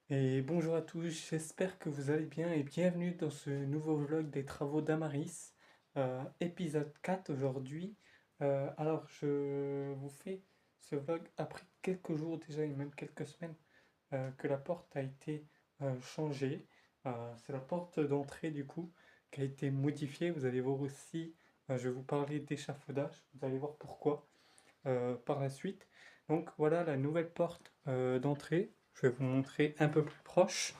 Et bonjour à tous, j'espère que vous allez bien et bienvenue dans ce nouveau vlog des travaux d'Amaris, épisode 4 aujourd'hui. Alors je vous fais ce vlog après quelques jours déjà et même quelques semaines que la porte a été changée. C'est la porte d'entrée du coup qui a été modifiée. Vous allez voir aussi, je vais vous parler d'échafaudage, vous allez voir pourquoi par la suite. Donc voilà la nouvelle porte d'entrée. Je vais vous montrer un peu plus proche.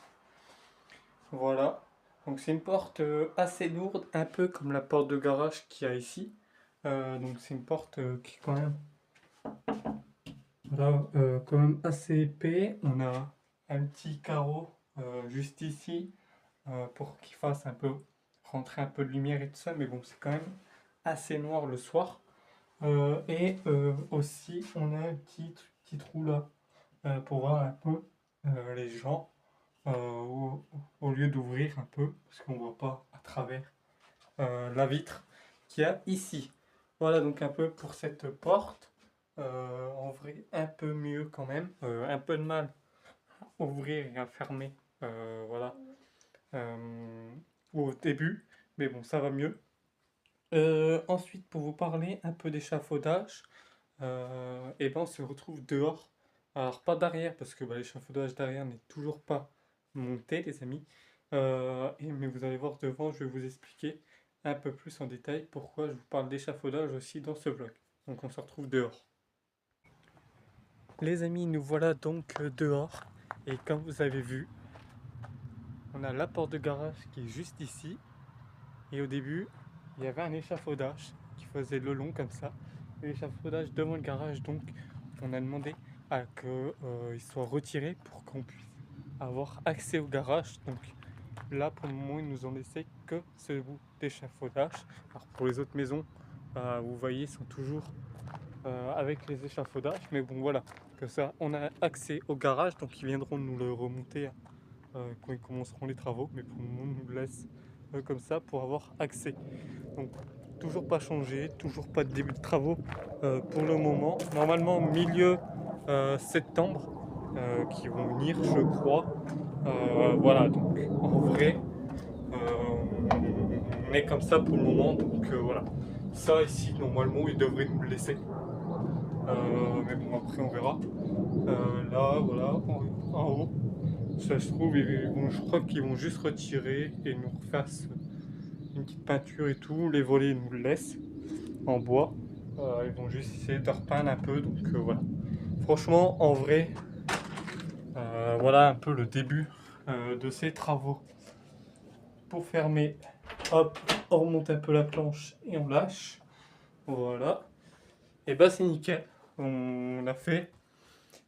Voilà. Donc c'est une porte assez lourde, un peu comme la porte de garage qu'il y a ici. Donc c'est une porte qui est quand même, voilà, quand même assez épais. On a un petit carreau juste ici pour qu'il fasse un peu rentrer un peu de lumière et tout ça. Mais bon, c'est quand même assez noir le soir. Aussi, on a un petit trou là pour voir un peu les gens au lieu d'ouvrir un peu, parce qu'on ne voit pas à travers la vitre qu'il y a ici. Voilà donc un peu pour cette porte. En vrai, un peu mieux quand même. Un peu de mal à ouvrir et à fermer. Voilà. Euh, Au début, mais bon, ça va mieux. Ensuite, pour vous parler un peu d'échafaudage, et ben on se retrouve dehors. Alors pas derrière parce que bah, l'échafaudage derrière n'est toujours pas monté, les amis. Mais vous allez voir devant, je vais vous expliquer un peu plus en détail pourquoi je vous parle d'échafaudage aussi dans ce vlog. Donc on se retrouve dehors. Les amis, nous voilà donc dehors. Et comme vous avez vu, on a la porte de garage qui est juste ici. Et au début, il y avait un échafaudage qui faisait le long comme ça. L'échafaudage devant le garage, donc on a demandé à qu'il soit retiré pour qu'on puisse avoir accès au garage. Donc là, pour le moment, ils nous ont laissé que ce bout d'échafaudage. Alors pour les autres maisons, vous voyez, sont toujours avec les échafaudages. Mais bon, voilà, que ça, on a accès au garage, donc ils viendront nous le remonter quand ils commenceront les travaux. Mais pour le moment, on nous le laisse comme ça pour avoir accès. Donc toujours pas changé, toujours pas de début de travaux pour le moment. Normalement milieu septembre qui vont venir, je crois. Voilà, donc en vrai, on est comme ça pour le moment. Donc voilà. Ça ici, normalement, ils devraient nous le laisser. Mais bon, après, on verra. Là, voilà, en haut, ça se trouve, je crois qu'ils vont juste retirer et nous refaire une petite peinture et tout. Les volets, ils nous le laissent en bois. Ils vont juste essayer de repeindre un peu, donc voilà. Franchement, en vrai, voilà un peu le début de ces travaux. Pour fermer, hop, on remonte un peu la planche et on lâche. Voilà. Et bah c'est nickel. On a fait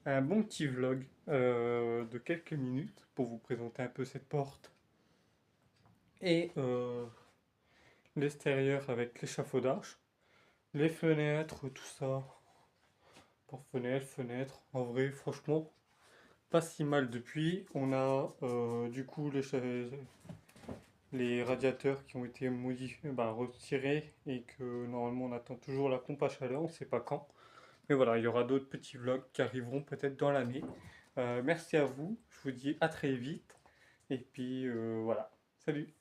un bon petit vlog de quelques minutes pour vous présenter un peu cette porte et l'extérieur avec l'échafaudage, les fenêtres, tout ça. Pour fenêtres, en vrai, franchement, pas si mal depuis. On a du coup les radiateurs qui ont été modifiés, bah, retirés et que normalement on attend toujours la pompe à chaleur, on ne sait pas quand. Mais voilà, il y aura d'autres petits vlogs qui arriveront peut-être dans l'année. Merci à vous, je vous dis à très vite. Et puis voilà, salut!